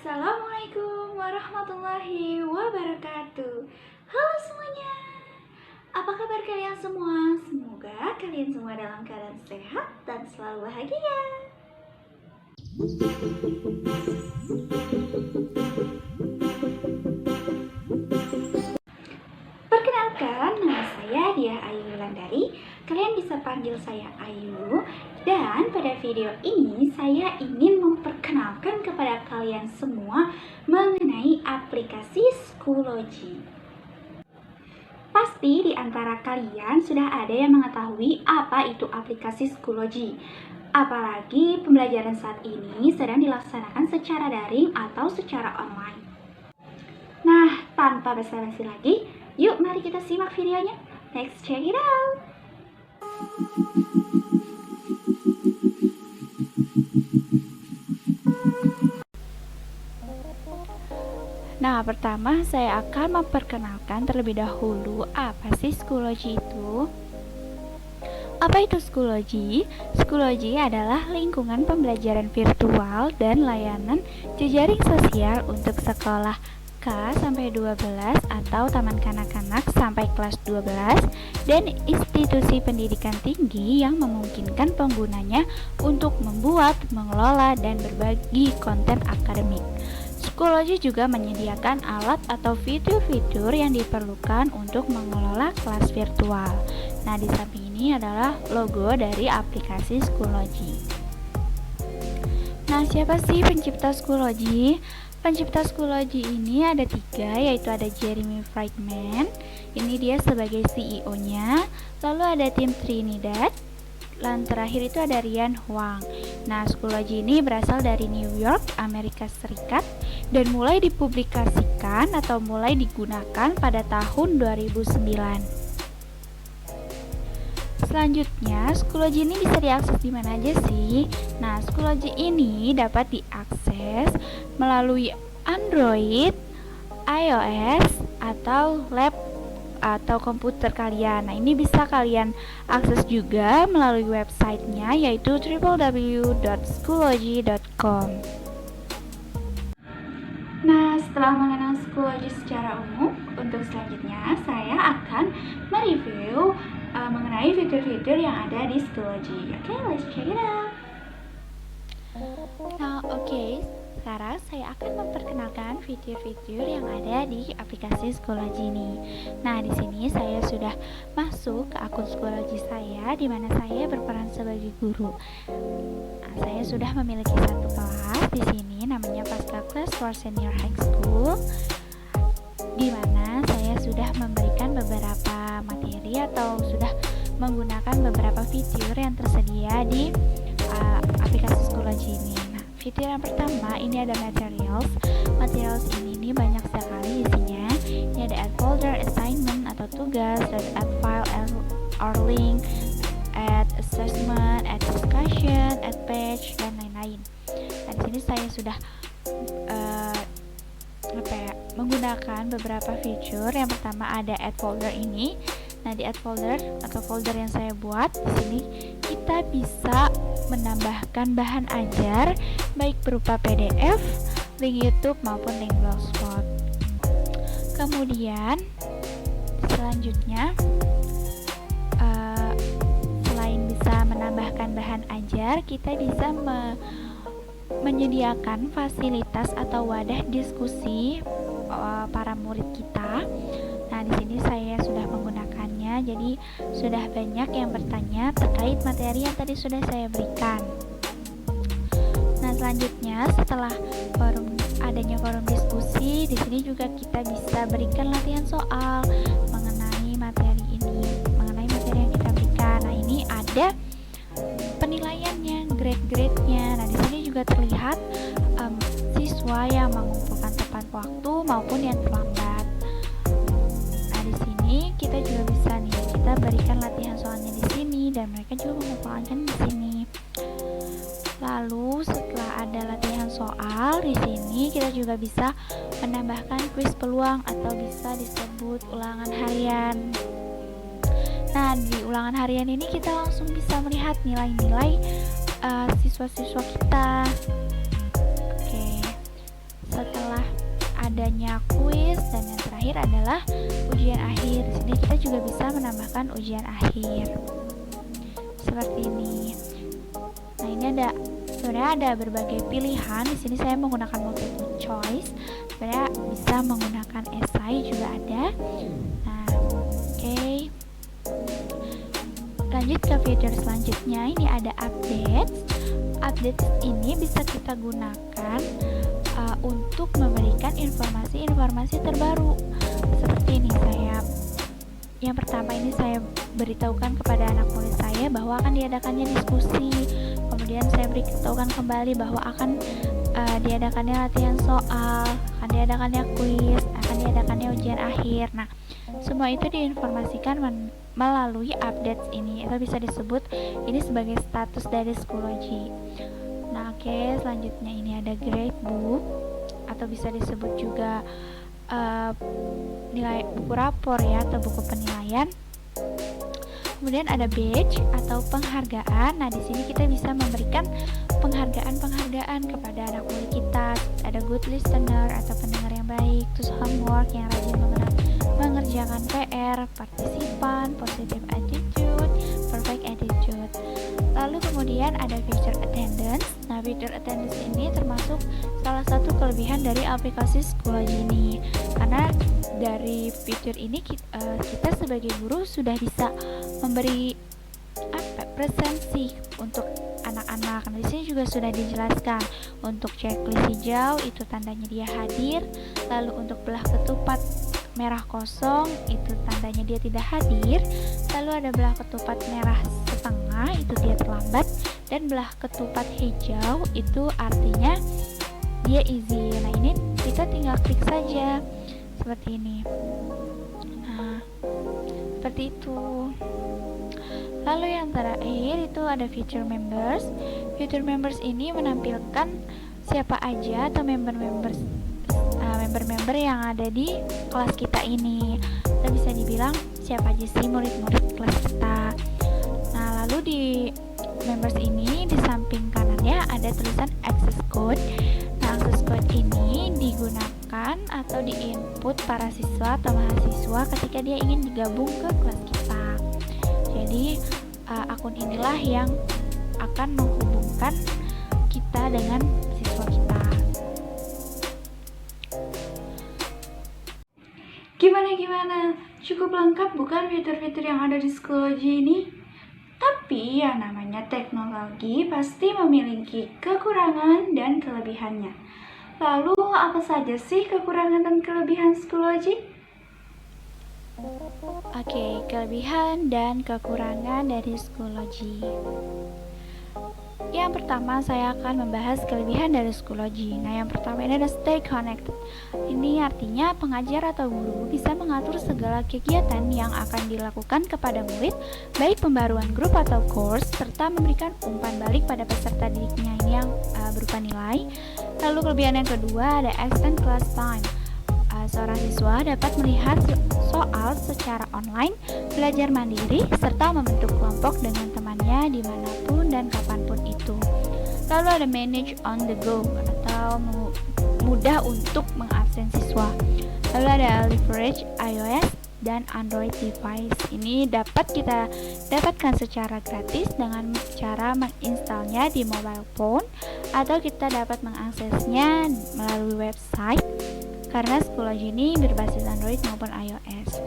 Assalamualaikum warahmatullahi wabarakatuh. Halo semuanya, apa kabar kalian semua? Semoga kalian semua dalam keadaan sehat dan selalu bahagia. Perkenalkan, nama saya Diah Ayu Wulandari. Kalian bisa panggil saya Ayu. Dan pada video ini saya ingin memperkenalkan kepada kalian semua mengenai aplikasi Schoology. Pasti di antara kalian sudah ada yang mengetahui apa itu aplikasi Schoology. Apalagi pembelajaran saat ini sedang dilaksanakan secara daring atau secara online. Nah, tanpa basa-basi lagi, yuk mari kita simak videonya. Let's check it out. Nah, pertama saya akan memperkenalkan terlebih dahulu apa sih Schoology itu. Apa itu Schoology? Schoology adalah lingkungan pembelajaran virtual dan layanan jejaring sosial untuk sekolah K-12 atau taman kanak-kanak sampai kelas 12 dan institusi pendidikan tinggi yang memungkinkan penggunanya untuk membuat, mengelola, dan berbagi konten akademik. Schoology juga menyediakan alat atau fitur-fitur yang diperlukan untuk mengelola kelas virtual. Nah, di samping ini adalah logo dari aplikasi Schoology. Nah, siapa sih pencipta Schoology? Pencipta Schoology ini ada 3, yaitu ada Jeremy Friedman, ini dia sebagai CEO-nya, lalu ada Tim Trinidad, dan terakhir itu ada Ryan Huang. Nah, Schoology ini berasal dari New York, Amerika Serikat, dan mulai dipublikasikan atau mulai digunakan pada tahun 2009. Selanjutnya, Schoology ini bisa diakses di mana aja sih? Nah, Schoology ini dapat diakses melalui Android, iOS, atau lab atau komputer kalian. Nah, ini bisa kalian akses juga melalui websitenya, yaitu www.schoology.com. Nah, setelah mengenal Schoology secara umum, untuk selanjutnya saya akan mereview mengenai fitur-fitur yang ada di Schoology. Oke, let's check it out. Nah, sekarang saya akan memperkenalkan fitur-fitur yang ada di aplikasi Schoology ini. Nah, di sini saya sudah masuk ke akun Schoology saya, di mana saya berperan sebagai guru. Nah, saya sudah memiliki satu kelas di sini, namanya Pasca Class for Senior High School, di mana saya sudah memberikan beberapa materi atau sudah menggunakan beberapa fitur yang tersedia di aplikasi Schoology ini. Nah, fitur yang pertama ini ada materials. Materials ini banyak sekali isinya. Ini ada add folder, assignment atau tugas, dan add file or link, add assessment, add discussion, add page, dan lain-lain. Nah, di sini saya sudah menggunakan beberapa fitur. Yang pertama ada add folder ini. Nah, di add folder atau folder yang saya buat di sini kita bisa menambahkan bahan ajar baik berupa PDF, link YouTube maupun link Blogspot. Kemudian selanjutnya selain bisa menambahkan bahan ajar, kita bisa menyediakan fasilitas atau wadah diskusi para murid kita. Nah, di sini saya sudah menggunakannya, jadi sudah banyak yang bertanya terkait materi yang tadi sudah saya berikan. Nah, selanjutnya setelah adanya forum diskusi, di sini juga kita bisa berikan latihan soal mengenai materi ini, mengenai materi yang kita berikan. Nah, ini ada penilaiannya, grade-grade-nya. Nah, di sini juga terlihat siswa yang mengumpulkan tepat waktu maupun yang terlambat. Nah, di sini kita juga bisa kita berikan latihan soalnya di sini dan mereka juga mengumpulkan di sini. Lalu setelah ada latihan soal di sini, kita juga bisa menambahkan kuis peluang atau bisa disebut ulangan harian. Nah, di ulangan harian ini kita langsung bisa melihat nilai-nilai siswa-siswa kita. adanya kuis, dan yang terakhir adalah ujian akhir. Di sini kita juga bisa menambahkan ujian akhir seperti ini. Nah, ini sebenarnya ada berbagai pilihan. Di sini saya menggunakan multiple choice. Sebenarnya bisa menggunakan esai juga ada. Nah, oke. Lanjut ke fitur selanjutnya, ini ada update. Update ini bisa kita gunakan untuk memberikan informasi-informasi terbaru. Seperti ini, yang pertama ini saya beritahukan kepada anak murid saya bahwa akan diadakannya diskusi. Kemudian saya beritahukan kembali bahwa akan diadakannya latihan soal, akan diadakannya kuis, akan diadakannya ujian akhir. Nah, semua itu diinformasikan melalui update ini. Itu bisa disebut ini sebagai status dari Schoology. Nah, oke, selanjutnya ini ada gradebook, atau bisa disebut juga nilai buku rapor ya, atau buku penilaian. Kemudian ada badge atau penghargaan. Nah, di sini kita bisa memberikan penghargaan kepada anak murid kita. Ada good listener atau pendengar yang baik, terus homework yang rajin mengerjakan PR, partisipan, positive attitude, perfect attitude. Lalu kemudian ada feature attendance. Nah, feature attendance ini termasuk salah satu kelebihan dari aplikasi Schoology ini. Karena dari fitur ini kita sebagai guru sudah bisa memberi presensi untuk anak-anak. Nah, di sini juga sudah dijelaskan untuk checklist hijau itu tandanya dia hadir, lalu untuk belah ketupat merah kosong itu tandanya dia tidak hadir, lalu ada belah ketupat merah setengah itu dia terlambat, dan belah ketupat hijau itu artinya dia easy. Nah, ini kita tinggal klik saja seperti ini. Nah, seperti itu. Lalu yang terakhir itu ada feature members. Feature members ini menampilkan siapa aja atau member-member yang ada di kelas kita ini. Kita bisa dibilang siapa aja sih murid-murid kelas kita. Nah, lalu di members ini di samping kanannya ada tulisan access code. Nah, access code ini digunakan atau di-input para siswa atau mahasiswa ketika dia ingin digabung ke kelas kita. Jadi akun inilah yang akan menghubungkan kita dengan siswa kita. Gimana? Cukup lengkap bukan fitur-fitur yang ada di Schoology ini? Tapi yang namanya teknologi pasti memiliki kekurangan dan kelebihannya. Lalu apa saja sih kekurangan dan kelebihan Schoology? Oke, kelebihan dan kekurangan dari Schoology. Yang pertama saya akan membahas kelebihan dari Schoology. Nah, yang pertama ini ada stay connected. Ini artinya pengajar atau guru bisa mengatur segala kegiatan yang akan dilakukan kepada murid, baik pembaruan grup atau course, serta memberikan umpan balik pada peserta didiknya ini yang berupa nilai. Lalu kelebihan yang kedua ada extend class time. Seorang siswa dapat melihat soal secara online, belajar mandiri, serta membentuk kelompok dengan temannya dimanapun dan kapanpun itu. Lalu ada manage on the go atau mudah untuk mengabsen siswa. Lalu ada leverage iOS dan Android device. Ini dapat kita dapatkan secara gratis dengan cara menginstalnya di mobile phone, atau kita dapat mengaksesnya melalui website. Karena Schoology ini berbasis Android maupun iOS.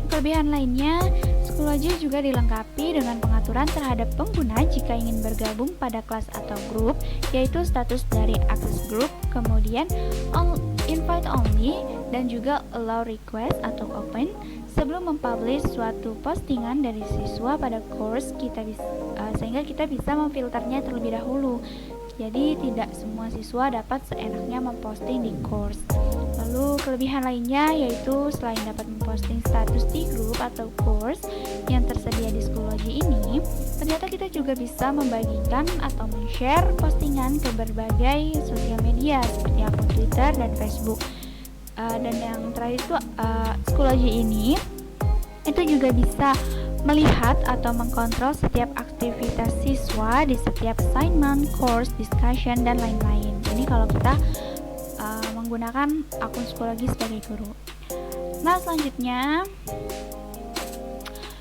Kelebihan lainnya, Schoology juga dilengkapi dengan pengaturan terhadap pengguna jika ingin bergabung pada kelas atau grup, yaitu status dari access group, kemudian invite only, dan juga allow request atau open. Sebelum mempublish suatu postingan dari siswa pada course, sehingga kita bisa memfilternya terlebih dahulu. Jadi tidak semua siswa dapat seenaknya memposting di course. Lalu kelebihan lainnya yaitu selain dapat memposting status di grup atau course yang tersedia di Schoology ini, ternyata kita juga bisa membagikan atau men-share postingan ke berbagai sosial media seperti akun Twitter dan Facebook. Dan yang terakhir itu Schoology ini itu juga bisa melihat atau mengkontrol setiap aktivitas siswa di setiap assignment, course, discussion, dan lain-lain. Ini kalau kita menggunakan akun Schoology sebagai guru. Nah, selanjutnya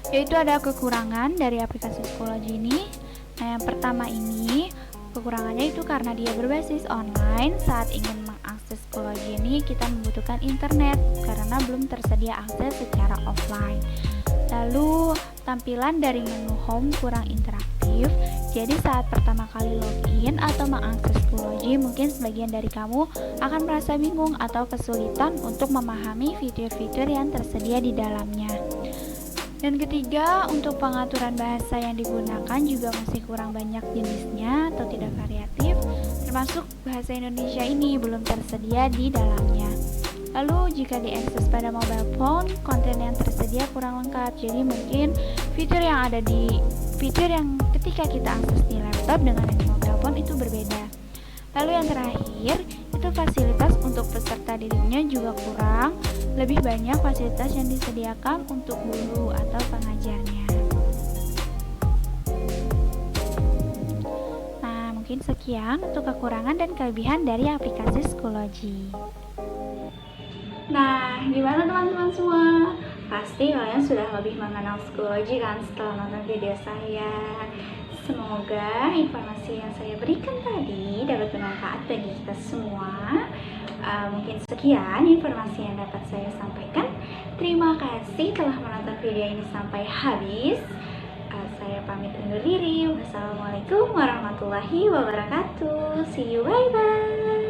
yaitu ada kekurangan dari aplikasi Schoology ini. Nah, yang pertama ini kekurangannya itu karena dia berbasis online. Saat ingin mengakses Schoology ini kita membutuhkan internet karena belum tersedia akses secara offline. Lalu tampilan dari menu home kurang interaktif. Jadi saat pertama kali login atau mengakses Schoology, mungkin sebagian dari kamu akan merasa bingung atau kesulitan untuk memahami fitur-fitur yang tersedia di dalamnya. Dan ketiga, untuk pengaturan bahasa yang digunakan juga masih kurang banyak jenisnya atau tidak variatif, termasuk bahasa Indonesia ini belum tersedia di dalamnya. Lalu jika diakses pada mobile phone, konten yang tersedia kurang lengkap. Jadi mungkin fitur yang ketika kita akses di laptop dengan yang di mobile phone itu berbeda. Lalu yang terakhir, itu fasilitas untuk peserta didiknya juga kurang. Lebih banyak fasilitas yang disediakan untuk guru atau pengajarnya. Nah, mungkin sekian untuk kekurangan dan kelebihan dari aplikasi Schoology. Nah, gimana teman-teman semua? Pasti kalian sudah lebih mengenal Schoology kan setelah nonton video saya. Semoga informasi yang saya berikan tadi dapat bermanfaat bagi kita semua. Mungkin sekian informasi yang dapat saya sampaikan. Terima kasih telah menonton video ini sampai habis. Saya pamit undur diri. Wassalamualaikum warahmatullahi wabarakatuh. See you, bye-bye.